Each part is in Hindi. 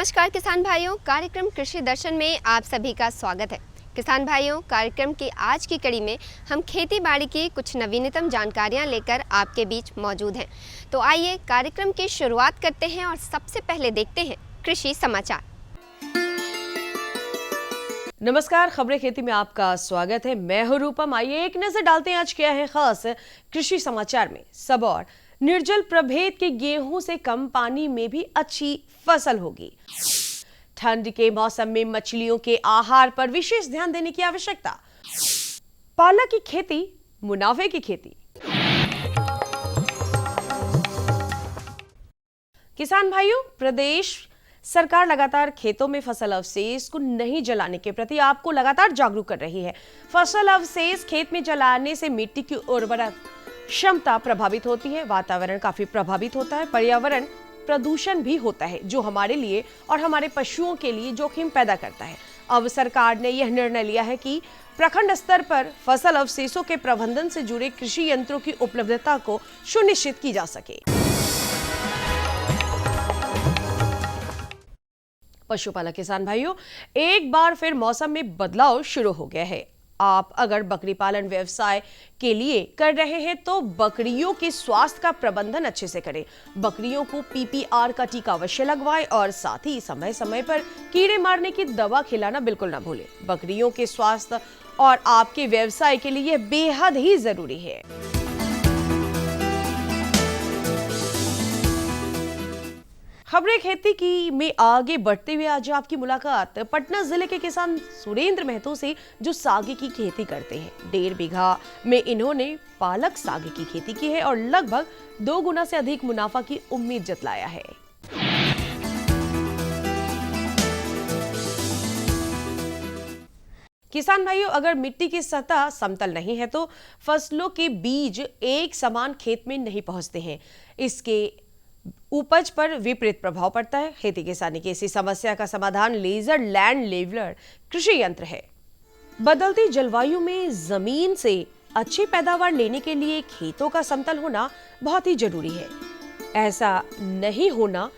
नमस्कार किसान भाइयों, कार्यक्रम कृषि दर्शन में आप सभी का स्वागत है। किसान भाइयों, कार्यक्रम की आज की कड़ी में हम खेती बाड़ी की कुछ नवीनतम जानकारियां लेकर आपके बीच मौजूद हैं। तो आइए कार्यक्रम की शुरुआत करते हैं और सबसे पहले देखते हैं कृषि समाचार। नमस्कार, खबरें खेती में आपका स्वागत है। मैं हूं रूपम। आइए एक नजर डालते हैं आज क्या है खास कृषि समाचार में। सबौर निर्जल प्रभेद के गेहूं से कम पानी में भी अच्छी फसल होगी। ठंड के मौसम में मछलियों के आहार पर विशेष ध्यान देने की आवश्यकता। पालक की खेती मुनाफे की खेती। किसान भाइयों, प्रदेश सरकार लगातार खेतों में फसल अवशेष को नहीं जलाने के प्रति आपको लगातार जागरूक कर रही है। फसल अवशेष खेत में जलाने से मिट्टी की उर्वरक क्षमता प्रभावित होती है, वातावरण काफी प्रभावित होता है, पर्यावरण प्रदूषण भी होता है, जो हमारे लिए और हमारे पशुओं के लिए जोखिम पैदा करता है। अब सरकार ने यह निर्णय लिया है कि प्रखंड स्तर पर फसल अवशेषों के प्रबंधन से जुड़े कृषि यंत्रों की उपलब्धता को सुनिश्चित की जा सके। पशुपालक किसान भाइयों, एक बार फिर मौसम में बदलाव शुरू हो गया है। आप अगर बकरी पालन व्यवसाय के लिए कर रहे हैं तो बकरियों के स्वास्थ्य का प्रबंधन अच्छे से करें। बकरियों को PPR का टीका अवश्य लगवाएं और साथ ही समय समय पर कीड़े मारने की दवा खिलाना बिल्कुल ना भूलें। बकरियों के स्वास्थ्य और आपके व्यवसाय के लिए यह बेहद ही जरूरी है। खबरें खेती की में आगे बढ़ते हुए आज आपकी मुलाकात पटना जिले के किसान सुरेंद्र महतो से, जो सागे की खेती करते हैं। 1.5 बीघा में इन्होंने पालक सागे की खेती की है और लगभग 2 गुना से अधिक मुनाफा की उम्मीद जतलाया है। किसान भाइयों, अगर मिट्टी की सतह समतल नहीं है तो फसलों के बीज एक समान खेत में नहीं पहुंचते हैं। इसके उपज पर विपरीत प्रभाव पड़ता है। खेती किसानी की इसी समस्या का समाधान लेजर लैंड लेवलर कृषि यंत्र है। बदलती जलवायु में जमीन से अच्छी पैदावार लेने के लिए खेतों का समतल होना बहुत ही जरूरी है। ऐसा नहीं होना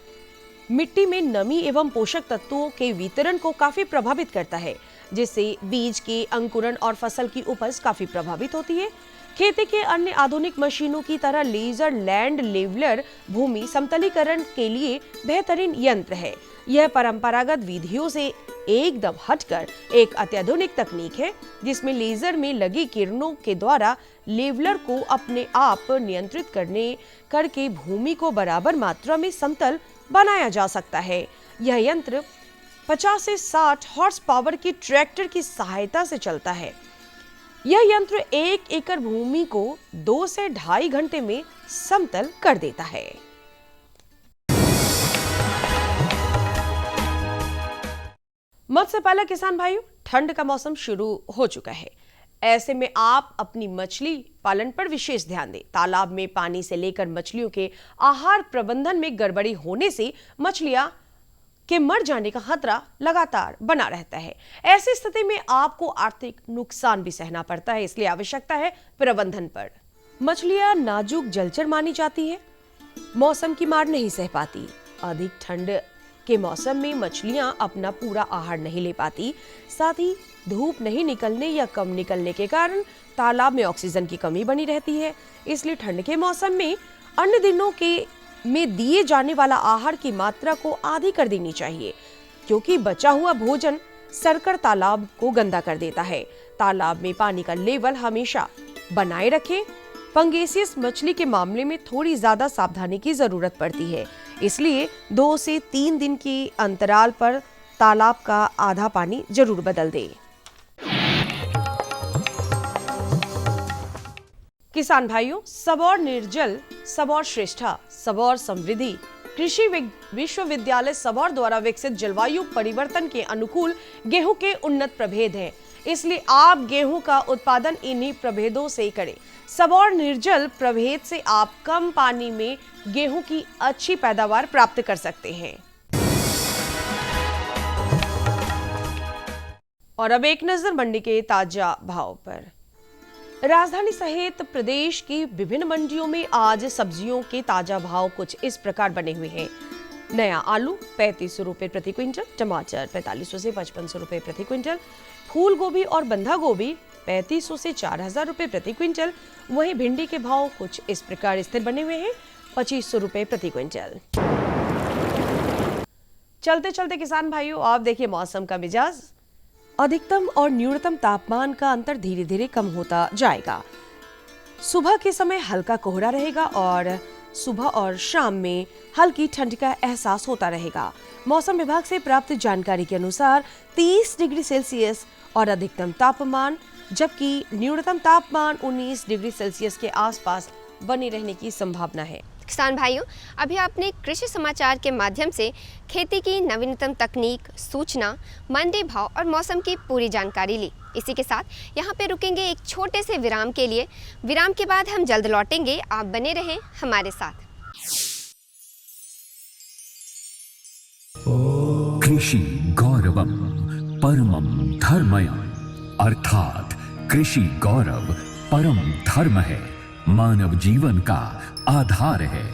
मिट्टी में नमी एवं पोषक तत्वों के वितरण को काफी प्रभावित करता है, जिससे बीज के अंकुरण और फसल की उपज काफी प्रभावित होती है। खेती के अन्य आधुनिक मशीनों की तरह लेजर लैंड लेवलर भूमि समतलीकरण के लिए बेहतरीन यंत्र है। यह परंपरागत विधियों से एकदम हटकर एक अत्याधुनिक तकनीक है, जिसमें लेजर में लगी किरणों के द्वारा लेवलर को अपने आप नियंत्रित करके भूमि को बराबर मात्रा में समतल बनाया जा सकता है। यह यंत्र 50 से 60 हॉर्स पावर की ट्रैक्टर की सहायता से चलता है। यह यंत्र 1 एकड़ भूमि को 2 से 2.5 घंटे में समतल कर देता है। मत्स्य पालक किसान भाइयों, ठंड का मौसम शुरू हो चुका है। ऐसे में आप अपनी मछली पालन पर विशेष ध्यान दें। तालाब में पानी से लेकर मछलियों के आहार प्रबंधन में गड़बड़ी होने से मछलियां के मर जाने का खतरा लगातार बना रहता है। ऐसी स्थिति में आपको आर्थिक नुकसान भी सहना पड़ता है, इसलिए आवश्यकता है प्रबंधन पर। मछलियां नाजुक जलचर मानी जाती है, मौसम की मार नहीं सह पाती। अधिक ठंड के मौसम में मछलियां अपना पूरा आहार नहीं ले पाती। साथ ही धूप नहीं निकलने या कम निकलने के कारण तालाब में ऑक्सीजन की कमी बनी रहती है। इसलिए ठंड के मौसम में अन्य दिनों में दिए जाने वाला आहार की मात्रा को आधी कर देनी चाहिए, क्योंकि बचा हुआ भोजन सरकर तालाब को गंदा कर देता है। तालाब में पानी का लेवल हमेशा बनाए रखें। पंगेसियस मछली के मामले में थोड़ी ज्यादा सावधानी की जरूरत पड़ती है, इसलिए 2 से 3 दिन के अंतराल पर तालाब का आधा पानी जरूर बदल दें। किसान भाइयों, सबौर निर्जल, सबौर श्रेष्ठा, सबौर समृद्धि कृषि विश्वविद्यालय सबौर द्वारा विकसित जलवायु परिवर्तन के अनुकूल गेहूं के उन्नत प्रभेद हैं। इसलिए आप गेहूं का उत्पादन इन्हीं प्रभेदों से करें। सबौर निर्जल प्रभेद से आप कम पानी में गेहूं की अच्छी पैदावार प्राप्त कर सकते हैं। और अब एक नजर मंडी के ताजा भाव पर। राजधानी सहित प्रदेश की विभिन्न मंडियों में आज सब्जियों के ताजा भाव कुछ इस प्रकार बने हुए हैं। नया आलू 3500 रुपए प्रति क्विंटल, टमाटर 4500 से 5500 रुपए प्रति क्विंटल, फूल गोभी और बंधा गोभी 3500 से 4000 रुपए प्रति क्विंटल। वहीं भिंडी के भाव कुछ इस प्रकार स्थिर बने हुए हैं, 2500 रुपए प्रति क्विंटल। चलते चलते किसान भाइयों, आप देखिए मौसम का मिजाज। अधिकतम और न्यूनतम तापमान का अंतर धीरे धीरे कम होता जाएगा। सुबह के समय हल्का कोहरा रहेगा और सुबह और शाम में हल्की ठंड का एहसास होता रहेगा। मौसम विभाग से प्राप्त जानकारी के अनुसार 30 डिग्री सेल्सियस और अधिकतम तापमान, जबकि न्यूनतम तापमान 19 डिग्री सेल्सियस के आसपास बने रहने की संभावना है। किसान भाइयों, अभी आपने कृषि समाचार के माध्यम से खेती की नवीनतम तकनीक, सूचना, मंडी भाव और मौसम की पूरी जानकारी ली। इसी के साथ यहाँ पे रुकेंगे एक छोटे से विराम के लिए। विराम के बाद हम जल्द लौटेंगे, आप बने रहें हमारे साथ। कृषि गौरवम परमम धर्मयम, अर्थात कृषि गौरव परम धर्म है, मानव जीवन का आधार है।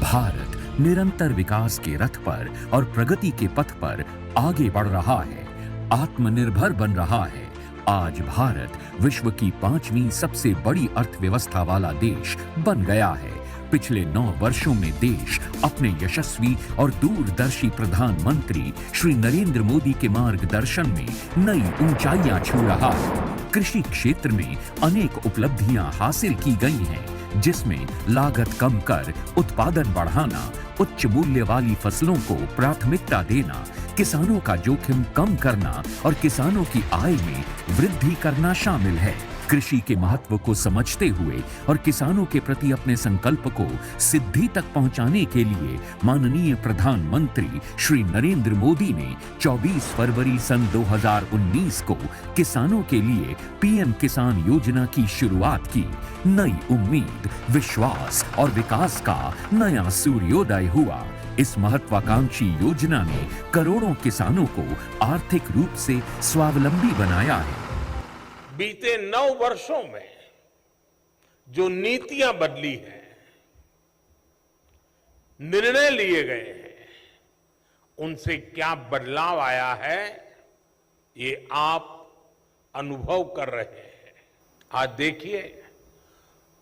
भारत निरंतर विकास के रथ पर और प्रगति के पथ पर आगे बढ़ रहा है, आत्मनिर्भर बन रहा है। आज भारत विश्व की 5वीं सबसे बड़ी अर्थव्यवस्था वाला देश बन गया है। पिछले 9 वर्षों में देश अपने यशस्वी और दूरदर्शी प्रधानमंत्री श्री नरेंद्र मोदी के मार्गदर्शन में नई ऊंचाइयां छू रहा है। कृषि क्षेत्र में अनेक उपलब्धियां हासिल की गई हैं, जिसमें लागत कम कर उत्पादन बढ़ाना, उच्च मूल्य वाली फसलों को प्राथमिकता देना, किसानों का जोखिम कम करना और किसानों की आय में वृद्धि करना शामिल है। कृषि के महत्व को समझते हुए और किसानों के प्रति अपने संकल्प को सिद्धि तक पहुंचाने के लिए माननीय प्रधानमंत्री श्री नरेंद्र मोदी ने 24 फरवरी सन 2019 को किसानों के लिए पीएम किसान योजना की शुरुआत की। नई उम्मीद, विश्वास और विकास का नया सूर्योदय हुआ। इस महत्वाकांक्षी योजना ने करोड़ों किसानों को आर्थिक रूप से स्वावलंबी बनाया है। बीते 9 वर्षों में जो नीतियां बदली हैं, निर्णय लिए गए हैं, उनसे क्या बदलाव आया है, ये आप अनुभव कर रहे हैं। आज देखिए,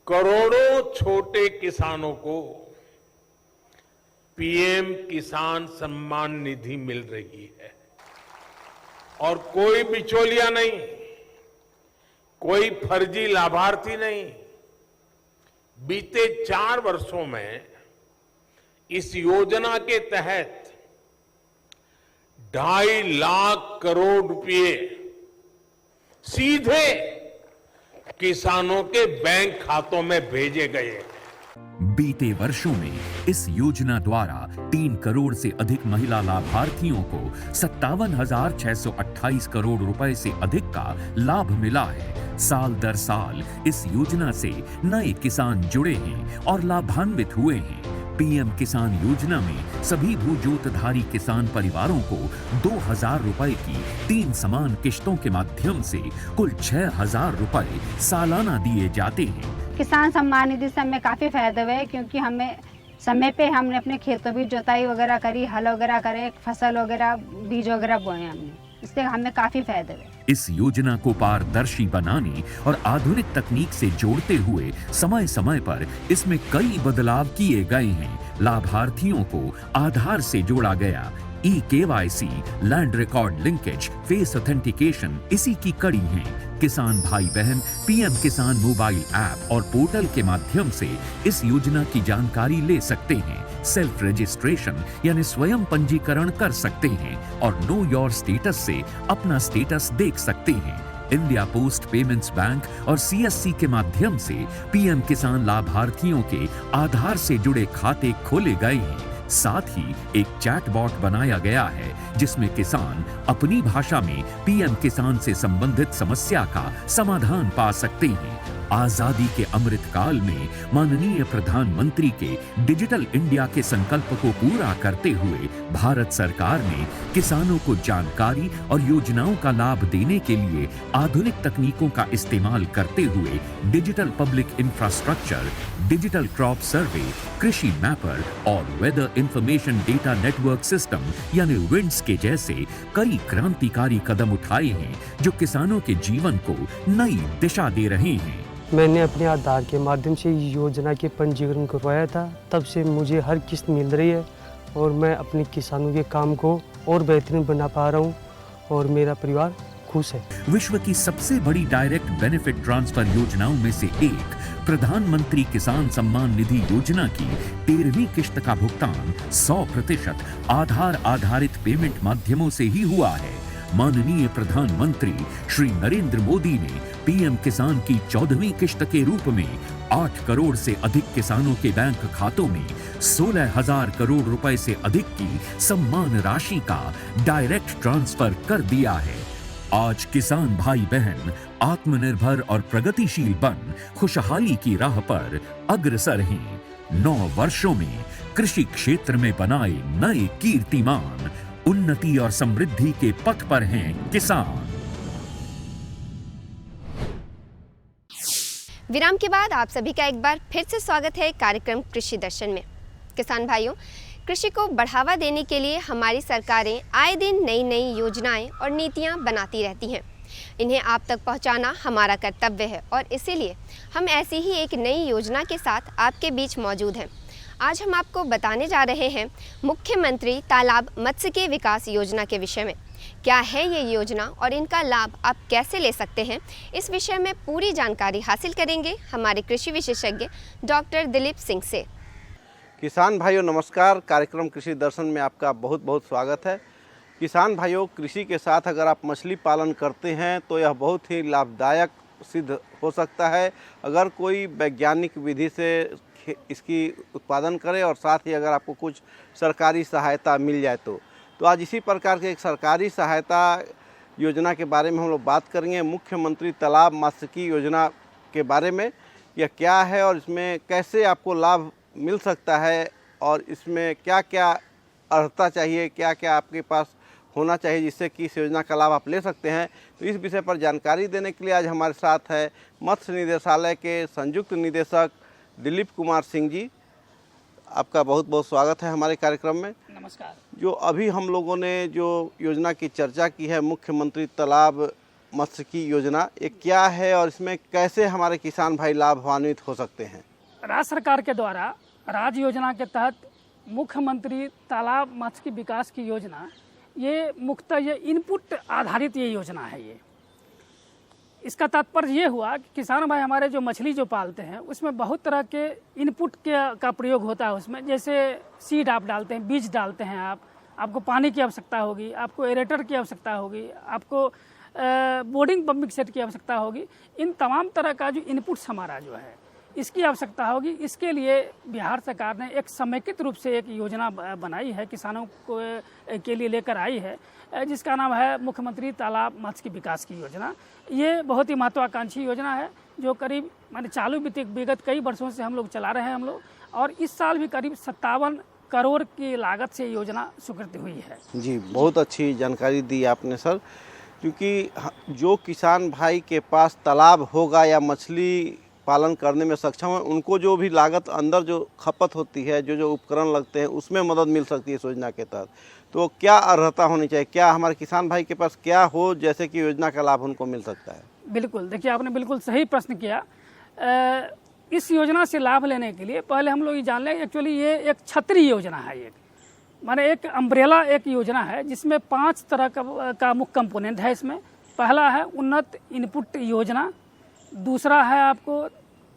करोड़ों छोटे किसानों को पीएम किसान सम्मान निधि मिल रही है और कोई बिचौलिया नहीं, कोई फर्जी लाभार्थी नहीं। बीते 4 वर्षों में इस योजना के तहत 2.5 लाख करोड़ रुपए सीधे किसानों के बैंक खातों में भेजे गए हैं। बीते वर्षों में इस योजना द्वारा 3 करोड़ से अधिक महिला लाभार्थियों को 57,628 करोड़ रुपए से अधिक का लाभ मिला है। साल दर साल इस योजना से नए किसान जुड़े हैं और लाभान्वित हुए हैं। पीएम किसान योजना में सभी भूजोतधारी किसान परिवारों को 2,000 रुपए की 3 समान किश्तों के माध्यम से कुल 6,000 रुपए सालाना दिए जाते हैं। किसान सम्मान निधि से हमें काफ़ी फायदा हुआ है, क्योंकि हमें समय पे हमने अपने खेतों की जुताई वगैरह करी, हल वगैरह करे, फसल वगैरह, बीज वगैरह बोए हमने, इससे हमें काफ़ी फायदा हुआ। इस योजना को पारदर्शी बनाने और आधुनिक तकनीक से जोड़ते हुए समय समय पर इसमें कई बदलाव किए गए हैं। लाभार्थियों को आधार से जोड़ा गया, KYC, land record linkage, face authentication इसी की कड़ी है। किसान भाई बहन पीएम किसान मोबाइल ऐप और पोर्टल के माध्यम से इस योजना की जानकारी ले सकते हैं। सेल्फ रजिस्ट्रेशन यानी स्वयं पंजीकरण कर सकते हैं और नो योर स्टेटस से अपना स्टेटस देख सकते हैं। इंडिया पोस्ट पेमेंट्स बैंक और CSC के माध्यम से पीएम किसान लाभार्थियों के आधार से जुड़े खाते खोले गए हैं। साथ ही एक चैटबॉट बनाया गया है, जिसमें किसान अपनी भाषा में पीएम किसान से संबंधित समस्या का समाधान पा सकते हैं। आजादी के अमृत काल में माननीय प्रधानमंत्री के डिजिटल इंडिया के संकल्प को पूरा करते हुए भारत सरकार ने किसानों को जानकारी और योजनाओं का लाभ देने के लिए आधुनिक तकनीकों का इस्तेमाल करते हुए digital public infrastructure, digital crop survey, कृषि मैपर और weather information data network system यानी विंड्स के जैसे कई क्रांतिकारी कदम उठाए हैं जो किसानों के जीवन को नई दिशा दे रहे हैं। मैंने अपने आधार के माध्यम से योजना के पंजीकरण करवाया था, तब से मुझे हर किस्त मिल रही है और मैं अपने किसानों के काम को और बेहतरीन बना पा रहा हूँ और मेरा परिवार खुश है। विश्व की सबसे बड़ी डायरेक्ट बेनिफिट ट्रांसफर योजनाओं में से एक प्रधानमंत्री किसान सम्मान निधि योजना की 13वीं किश्त का भुगतान 100% आधार आधारित पेमेंट माध्यमों से ही हुआ है। माननीय प्रधानमंत्री श्री नरेंद्र मोदी ने पीएम किसान की 14वीं किश्त के रूप में 8 करोड़ से अधिक किसानों के बैंक खातों में 16,000 करोड़ रुपए से अधिक की सम्मान राशि का डायरेक्ट ट्रांसफर कर दिया है। आज किसान भाई बहन आत्मनिर्भर और प्रगतिशील बन खुशहाली की राह पर अग्रसर हैं। 9 वर्षों में कृषि क्षेत्र में बनाए नए कीर्तिमान, उन्नति और समृद्धि के पथ पर हैं किसान। विराम के बाद आप सभी का एक बार फिर से स्वागत है कार्यक्रम कृषि दर्शन में। किसान भाइयों, कृषि को बढ़ावा देने के लिए हमारी सरकारें आए दिन नई नई योजनाएं और नीतियां बनाती रहती हैं। इन्हें आप तक पहुंचाना हमारा कर्तव्य है और इसीलिए हम ऐसी ही एक नई योजना के साथ आपके बीच मौजूद हैं। आज हम आपको बताने जा रहे हैं मुख्यमंत्री तालाब मत्स्य के विकास योजना के विषय में। क्या है ये योजना और इनका लाभ आप कैसे ले सकते हैं, इस विषय में पूरी जानकारी हासिल करेंगे हमारे कृषि विशेषज्ञ डॉक्टर दिलीप सिंह से। किसान भाइयों नमस्कार। कार्यक्रम कृषि दर्शन में आपका बहुत बहुत स्वागत है। किसान भाइयों, कृषि के साथ अगर आप मछली पालन करते हैं तो यह बहुत ही लाभदायक सिद्ध हो सकता है अगर कोई वैज्ञानिक विधि से इसकी उत्पादन करे और साथ ही अगर आपको कुछ सरकारी सहायता मिल जाए तो आज इसी प्रकार के एक सरकारी सहायता योजना के बारे में हम लोग बात करेंगे। मुख्यमंत्री तालाब मत्स्य योजना के बारे में यह क्या है और इसमें कैसे आपको लाभ मिल सकता है और इसमें क्या क्या अर्हता चाहिए, क्या क्या आपके पास होना चाहिए जिससे कि इस योजना का लाभ आप ले सकते हैं। तो इस विषय पर जानकारी देने के लिए आज हमारे साथ है मत्स्य निदेशालय के संयुक्त निदेशक दिलीप कुमार सिंह जी। आपका बहुत बहुत स्वागत है हमारे कार्यक्रम में। नमस्कार। जो अभी हम लोगों ने जो योजना की चर्चा की है, मुख्यमंत्री तालाब मत्स्य की योजना, ये क्या है और इसमें कैसे हमारे किसान भाई लाभान्वित हो सकते हैं? राज्य सरकार के द्वारा राज्य योजना के तहत मुख्यमंत्री तालाब मत्स्य की विकास की योजना, ये मुख्यतः ये इनपुट आधारित ये योजना है। ये इसका तात्पर्य ये हुआ कि किसान भाई हमारे जो मछली जो पालते हैं उसमें बहुत तरह के इनपुट का प्रयोग होता है। उसमें जैसे सीड आप डालते हैं, बीज डालते हैं, आपको पानी की आवश्यकता होगी, आपको एरेटर की आवश्यकता होगी, आपको बोर्डिंग पंपिंग सेट की आवश्यकता होगी। इन तमाम तरह का जो इनपुट्स हमारा जो है इसकी आवश्यकता होगी। इसके लिए बिहार सरकार ने एक समेकित रूप से एक योजना बनाई है, किसानों को के लिए लेकर आई है, जिसका नाम है मुख्यमंत्री तालाब मत्स्य की विकास की योजना। ये बहुत ही महत्वाकांक्षी योजना है जो करीब चालू विगत कई वर्षों से हम लोग चला रहे हैं और इस साल भी करीब 57 करोड़ की लागत से योजना स्वीकृत हुई है। जी, बहुत अच्छी जानकारी दी आपने सर, क्योंकि जो किसान भाई के पास तालाब होगा या मछली पालन करने में सक्षम है, उनको जो भी लागत अंदर जो खपत होती है, जो उपकरण लगते हैं, उसमें मदद मिल सकती है इस योजना के तहत। तो क्या अर्हता होनी चाहिए, क्या हमारे किसान भाई के पास क्या हो जैसे कि योजना का लाभ उनको मिल सकता है? बिल्कुल, देखिए आपने बिल्कुल सही प्रश्न किया। इस योजना से लाभ लेने के लिए पहले हम लोग ये जान लें, एक्चुअली ये एक छतरी योजना है। ये माने एक अम्ब्रेला एक योजना है जिसमें 5 तरह का मुख्य कंपोनेंट है। इसमें पहला है उन्नत इनपुट योजना, दूसरा है आपको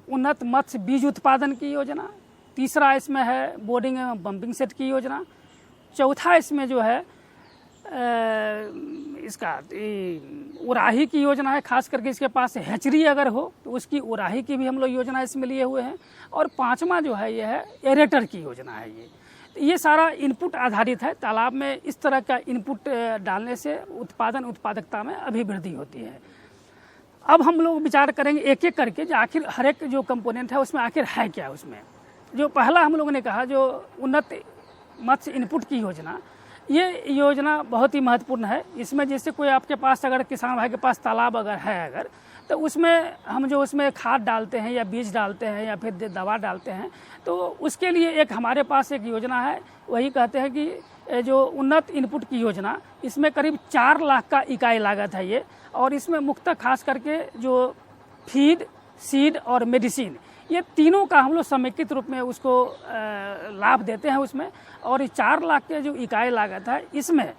उन्नत मत्स्य बीज उत्पादन की योजना, तीसरा इसमें है बोर्डिंग एवं पंपिंग सेट की योजना, चौथा इसमें जो है इसका उराही की योजना है। खास करके इसके पास हैचरी अगर हो तो उसकी उराही की भी हम लोग योजना इसमें लिए हुए हैं, और पांचवा जो है ये है एरेटर की योजना है। ये सारा इनपुट आधारित है। तालाब में इस तरह का इनपुट डालने से उत्पादकता में अभिवृद्धि होती है। अब हम लोग विचार करेंगे एक एक करके जो आखिर हर एक जो कंपोनेंट है उसमें आखिर है क्या। उसमें जो पहला हम लोगों ने कहा जो उन्नत मत्स्य इनपुट की योजना, ये योजना बहुत ही महत्वपूर्ण है। इसमें जैसे कोई आपके पास अगर किसान भाई के पास तालाब अगर है अगर, तो उसमें हम जो उसमें खाद डालते हैं या बीज डालते हैं या फिर दवा डालते हैं, तो उसके लिए एक हमारे पास एक योजना है, वही कहते हैं कि जो उन्नत इनपुट की योजना, इसमें करीब 4 लाख का इकाई लागत है ये। और इसमें मुख्यतः खास करके जो फीड, सीड और मेडिसिन, ये तीनों का हम लोग समेकित रूप में उसको लाभ देते हैं उसमें। और ये 4 लाख के जो इकाई लागत है, इसमें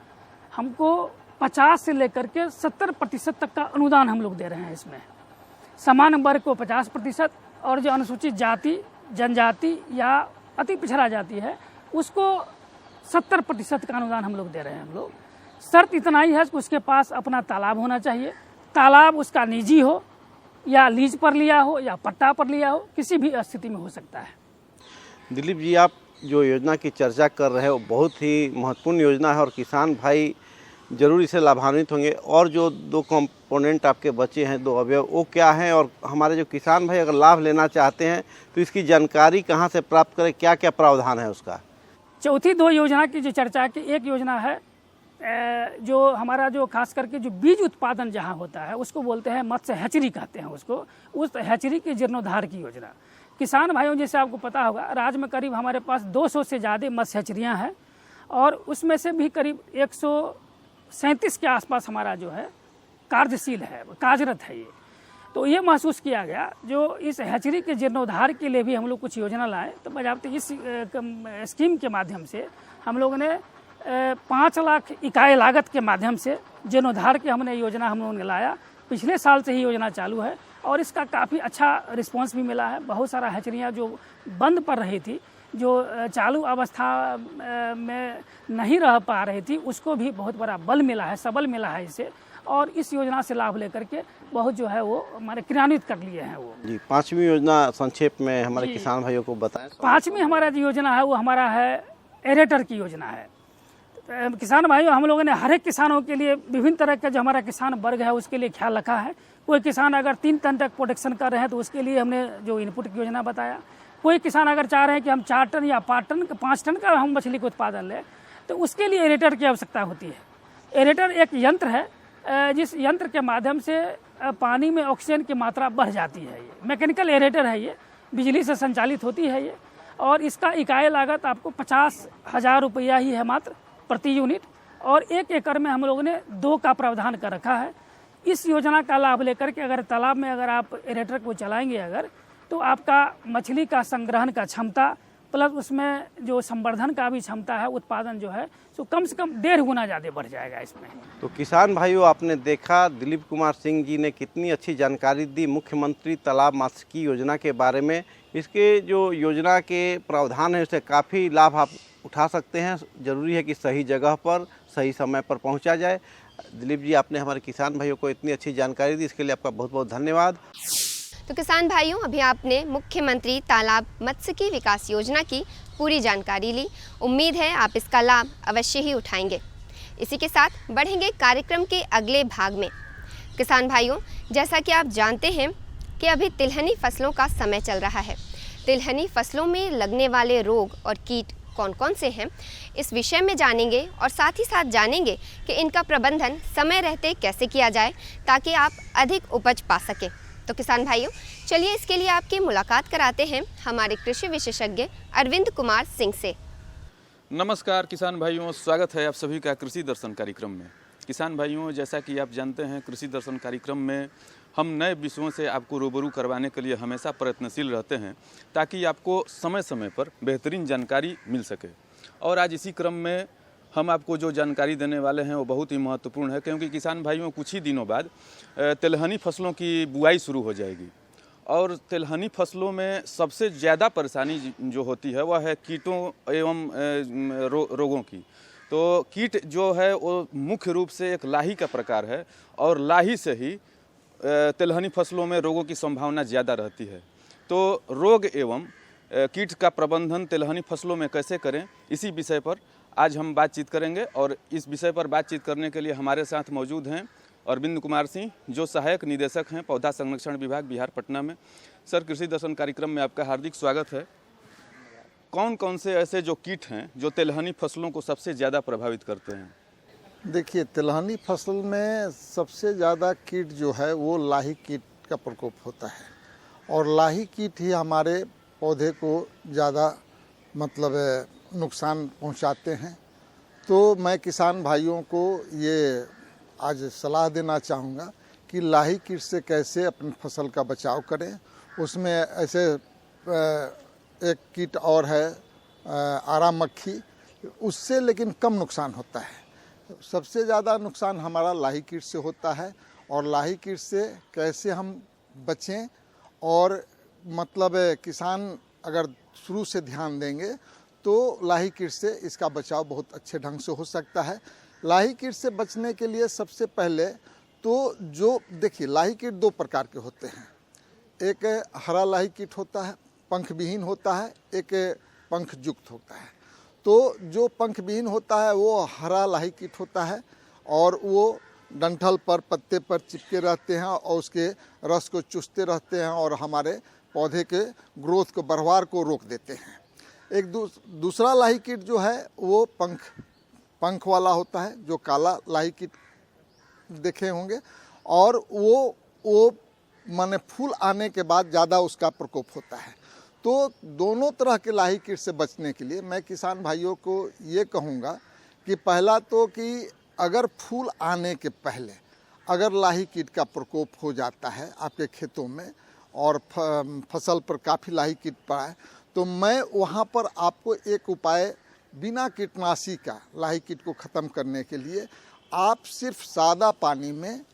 हमको 50 से लेकर के 70% तक का अनुदान हम लोग दे रहे हैं। इसमें सामान्य वर्ग को 50% और जो अनुसूचित जाति, जनजाति या अति पिछड़ा जाति है उसको 70% का अनुदान हम लोग दे रहे हैं। हम लोग शर्त इतना ही है कि उसके पास अपना तालाब होना चाहिए। तालाब उसका निजी हो या लीज पर लिया हो या पट्टा पर लिया हो, किसी भी स्थिति में हो सकता है। दिलीप जी, आप जो योजना की चर्चा कर रहे हैं वो बहुत ही महत्वपूर्ण योजना है और किसान भाई जरूर इससे लाभान्वित होंगे। और जो 2 कंपोनेंट आपके बचे हैं, 2 अवयव, वो क्या हैं और हमारे जो किसान भाई अगर लाभ लेना चाहते हैं तो इसकी जानकारी कहाँ से प्राप्त करें, क्या क्या प्रावधान है उसका? चौथी 2 योजना की जो चर्चा की, एक योजना है जो हमारा जो खास करके जो बीज उत्पादन जहाँ होता है उसको बोलते हैं मत्स्य हैचरी कहते हैं उसको, उस हैचरी के जीर्णोद्धार की योजना। किसान भाइयों, जैसे आपको पता होगा, राज्य में करीब हमारे पास 200 से ज़्यादा मत्स्य हैचरियाँ हैं और उसमें से भी करीब 137 के आसपास हमारा जो है कार्यशील है, कार्यरत है ये। तो ये महसूस किया गया जो इस हैचरी के जीर्णोद्धार के लिए भी हम लोग कुछ योजना लाए। तो बजाबते इस स्कीम के माध्यम से हम लोगों ने 5 लाख इकाई लागत के माध्यम से जीर्णोद्धार की हमने योजना हम लोगों ने लाया। पिछले साल से ही योजना चालू है और इसका काफ़ी अच्छा रिस्पांस भी मिला है। बहुत सारा हैचरियाँ जो बंद पड़ रही थी, जो चालू अवस्था में नहीं रह पा रही थी, उसको भी बहुत बड़ा बल मिला है, सबल मिला है इससे। और इस योजना से लाभ लेकर के बहुत जो है वो हमारे क्रियान्वित कर लिए हैं वो जी। 5वीं योजना संक्षेप में हमारे किसान भाइयों को बताएं। 5वीं हमारा जो योजना है वो हमारा है एरेटर की योजना है। किसान भाइयों, हम लोगों ने हर एक किसानों के लिए विभिन्न तरह का जो हमारा किसान वर्ग है उसके लिए ख्याल रखा है। कोई किसान अगर 3 टन तक प्रोडक्शन कर रहे हैं तो उसके लिए हमने जो इनपुट की योजना बताया। कोई किसान अगर चाह रहे हैं कि हम 4 टन या 5 टन का हम मछली का उत्पादन लें, तो उसके लिए एरेटर की आवश्यकता होती है। एरेटर एक यंत्र है जिस यंत्र के माध्यम से पानी में ऑक्सीजन की मात्रा बढ़ जाती है। ये मैकेनिकल एरेटर है, ये बिजली से संचालित होती है ये। और इसका इकाई लागत आपको 50,000 रुपया ही है मात्र प्रति यूनिट। और 1 एकड़ में हम लोगों ने 2 का प्रावधान कर रखा है। इस योजना का लाभ लेकर के अगर तालाब में अगर आप एरेटर को चलाएंगे अगर, तो आपका मछली का संग्रहण का क्षमता प्लस उसमें जो संवर्धन का भी क्षमता है, उत्पादन जो है तो कम से कम 1.5 गुना ज़्यादा बढ़ जाएगा इसमें। तो किसान भाइयों, आपने देखा दिलीप कुमार सिंह जी ने कितनी अच्छी जानकारी दी मुख्यमंत्री तालाब मात्स्यिकी योजना के बारे में। इसके जो योजना के प्रावधान है उससे काफ़ी लाभ आप उठा सकते हैं। ज़रूरी है कि सही जगह पर सही समय पर पहुंचा जाए। दिलीप जी, आपने हमारे किसान भाइयों को इतनी अच्छी जानकारी दी, इसके लिए आपका बहुत बहुत धन्यवाद। तो किसान भाइयों, अभी आपने मुख्यमंत्री तालाब मत्स्यिकी विकास योजना की पूरी जानकारी ली। उम्मीद है आप इसका लाभ अवश्य ही उठाएंगे। इसी के साथ बढ़ेंगे कार्यक्रम के अगले भाग में। किसान भाइयों, जैसा कि आप जानते हैं कि अभी तिलहनी फसलों का समय चल रहा है। तिलहनी फसलों में लगने वाले रोग और कीट कौन कौन से हैं, इस विषय में जानेंगे और साथ ही साथ जानेंगे कि इनका प्रबंधन समय रहते कैसे किया जाए ताकि आप अधिक उपज पा सकें। तो किसान भाइयों, चलिए इसके लिए आपकी मुलाकात कराते हैं हमारे कृषि विशेषज्ञ अरविंद कुमार सिंह से। नमस्कार किसान भाइयों, स्वागत है आप सभी का कृषि दर्शन कार्यक्रम में। किसान भाइयों, जैसा कि आप जानते हैं, कृषि दर्शन कार्यक्रम में हम नए विषयों से आपको रूबरू करवाने के लिए हमेशा प्रयत्नशील रहते हैं ताकि आपको समय समय पर बेहतरीन जानकारी मिल सके। और आज इसी क्रम में हम आपको जो जानकारी देने वाले हैं वो बहुत ही महत्वपूर्ण है, क्योंकि किसान भाइयों कुछ ही दिनों बाद तिलहनी फसलों की बुआई शुरू हो जाएगी। और तिलहनी फसलों में सबसे ज़्यादा परेशानी जो होती है वह है कीटों एवं रोगों की। तो कीट जो है वो मुख्य रूप से एक लाही का प्रकार है और लाही से ही तिलहनी फसलों में रोगों की संभावना ज़्यादा रहती है। तो रोग एवं कीट का प्रबंधन तिलहनी फसलों में कैसे करें, इसी विषय पर आज हम बातचीत करेंगे। और इस विषय पर बातचीत करने के लिए हमारे साथ मौजूद हैं अरविंद कुमार सिंह, जो सहायक निदेशक हैं पौधा संरक्षण विभाग बिहार पटना में। सर, कृषि दर्शन कार्यक्रम में आपका हार्दिक स्वागत है। कौन कौन से ऐसे जो कीट हैं जो तिलहनी फसलों को सबसे ज़्यादा प्रभावित करते हैं? देखिए, तिलहनी फसल में सबसे ज़्यादा कीट जो है वो लाही कीट का प्रकोप होता है, और लाही कीट ही हमारे पौधे को ज़्यादा मतलब नुकसान पहुंचाते हैं। तो मैं किसान भाइयों को ये आज सलाह देना चाहूँगा कि लाही कीट से कैसे अपनी फसल का बचाव करें। उसमें ऐसे एक कीट और है आरा मक्खी, उससे लेकिन कम नुकसान होता है। सबसे ज़्यादा नुकसान हमारा लाही कीट से होता है, और लाही कीट से कैसे हम बचें, और मतलब किसान अगर शुरू से ध्यान देंगे तो लाही कीट से इसका बचाव बहुत अच्छे ढंग से हो सकता है। लाही कीट से बचने के लिए सबसे पहले तो जो देखिए, लाही कीट दो प्रकार के होते हैं। एक हरा लाही कीट होता है, पंख विहीन होता है, एक पंख युक्त होता है। तो जो पंख विहीन होता है वो हरा लाही कीट होता है, और वो डंठल पर पत्ते पर चिपके रहते हैं और उसके रस को चूसते रहते हैं और हमारे पौधे के ग्रोथ को, बढ़वार को रोक देते हैं। एक दूसरा लाही कीट जो है वो पंख वाला होता है, जो काला लाही कीट देखे होंगे, और वो माने फूल आने के बाद ज़्यादा उसका प्रकोप होता है। तो दोनों तरह के लाही कीट से बचने के लिए मैं किसान भाइयों को ये कहूँगा कि पहला तो कि अगर फूल आने के पहले अगर लाही कीट का प्रकोप हो जाता है आपके खेतों में और फसल पर काफ़ी लाही कीट पड़ा है, तो मैं वहाँ पर आपको एक उपाय बिना कीटनाशी का लाही कीट को ख़त्म करने के लिए आप सिर्फ सादा पानी में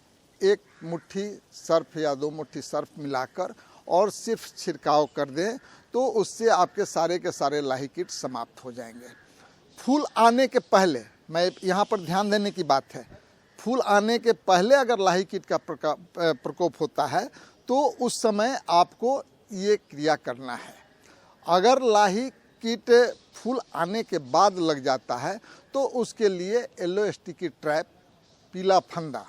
1 मुट्ठी सर्फ या 2 मुट्ठी सर्फ मिलाकर और सिर्फ छिड़काव कर दें, तो उससे आपके सारे के सारे लाही कीट समाप्त हो जाएंगे। फूल आने के पहले, मैं यहाँ पर ध्यान देने की बात है, फूल आने के पहले अगर लाही कीट का प्रकोप होता है तो उस समय आपको ये क्रिया करना है। अगर लाही कीट फूल आने के बाद लग जाता है तो उसके लिए येलो स्टिकी ट्रैप, पीला फंदा,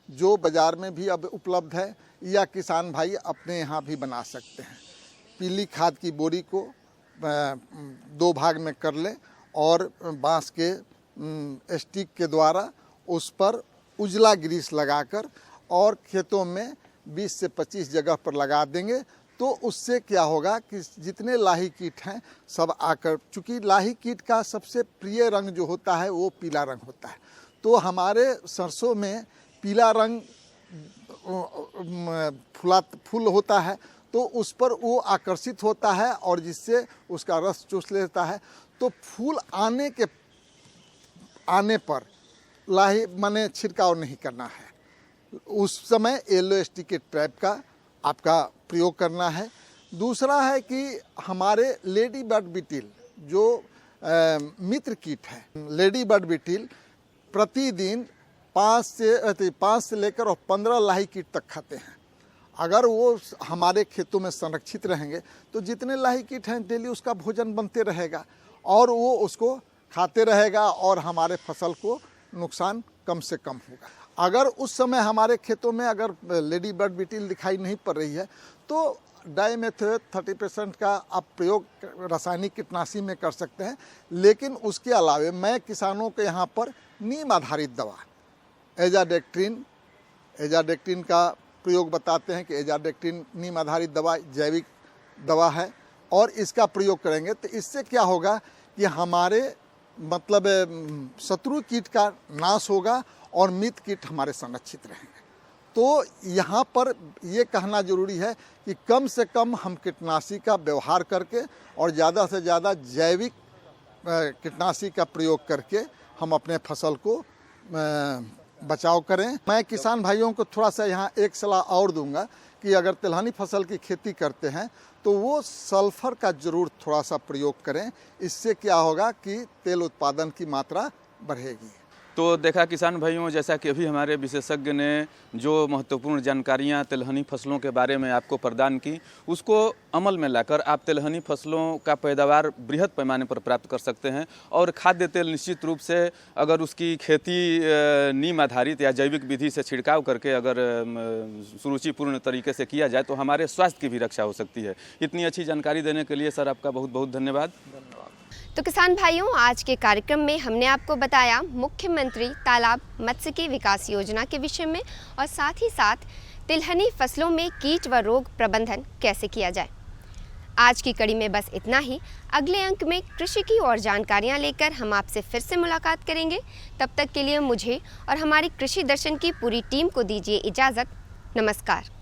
जो बाज़ार में भी अब उपलब्ध है या किसान भाई अपने यहाँ भी बना सकते हैं। पीली खाद की बोरी को 2 भाग में कर लें और बांस के स्टिक के द्वारा उस पर उजला ग्रीस लगाकर और खेतों में 20 से 25 जगह पर लगा देंगे, तो उससे क्या होगा कि जितने लाही कीट हैं सब आकर, चूँकि लाही कीट का सबसे प्रिय रंग जो होता है वो पीला रंग होता है, तो हमारे सरसों में पीला रंग फूल होता है, तो उस पर वो आकर्षित होता है और जिससे उसका रस चूस लेता है। तो फूल आने पर लाही माने छिड़काव नहीं करना है, उस समय येलो स्टिकी ट्रैप का आपका प्रयोग करना है। दूसरा है कि हमारे लेडी बर्ड बीटिल जो मित्र कीट है, लेडी बर्ड बीटिल प्रतिदिन 5 से लेकर और 15 लाही कीट तक खाते हैं। अगर वो हमारे खेतों में संरक्षित रहेंगे तो जितने लाही कीट हैं डेली उसका भोजन बनते रहेगा और वो उसको खाते रहेगा और हमारे फसल को नुकसान कम से कम होगा। अगर उस समय हमारे खेतों में अगर लेडी बर्ड बीटिल दिखाई नहीं पड़ रही है तो डाइमेथोएट 30% का आप प्रयोग रासायनिक कीटनाशी में कर सकते हैं। लेकिन उसके अलावा मैं किसानों के यहाँ पर नीम आधारित दवा एजाडेक्टिन का प्रयोग बताते हैं कि एजाडेक्टिन नीम आधारित दवा जैविक दवा है और इसका प्रयोग करेंगे तो इससे क्या होगा कि हमारे मतलब शत्रु कीट का नाश होगा और मित्र कीट हमारे संरक्षित रहेंगे। तो यहाँ पर ये कहना जरूरी है कि कम से कम हम कीटनाशी का व्यवहार करके और ज़्यादा से ज़्यादा जैविक कीटनाशी का प्रयोग करके हम अपने फसल को बचाव करें। मैं किसान भाइयों को थोड़ा सा यहाँ एक सलाह और दूंगा कि अगर तिलहनी फसल की खेती करते हैं तो वो सल्फर का ज़रूर थोड़ा सा प्रयोग करें। इससे क्या होगा कि तेल उत्पादन की मात्रा बढ़ेगी। तो देखा किसान भाइयों, जैसा कि अभी हमारे विशेषज्ञ ने जो महत्वपूर्ण जानकारियां तिलहनी फसलों के बारे में आपको प्रदान की, उसको अमल में लाकर आप तिलहनी फसलों का पैदावार बृहद पैमाने पर प्राप्त कर सकते हैं। और खाद्य तेल निश्चित रूप से अगर उसकी खेती नीम आधारित या जैविक विधि से छिड़काव करके अगर सुरुचिपूर्ण तरीके से किया जाए तो हमारे स्वास्थ्य की भी रक्षा हो सकती है। इतनी अच्छी जानकारी देने के लिए सर आपका बहुत बहुत धन्यवाद। तो किसान भाइयों, आज के कार्यक्रम में हमने आपको बताया मुख्यमंत्री तालाब मत्स्य विकास योजना के विषय में और साथ ही साथ तिलहनी फसलों में कीट व रोग प्रबंधन कैसे किया जाए। आज की कड़ी में बस इतना ही। अगले अंक में कृषि की और जानकारियां लेकर हम आपसे फिर से मुलाकात करेंगे। तब तक के लिए मुझे और हमारी कृषि दर्शन की पूरी टीम को दीजिए इजाज़त। नमस्कार।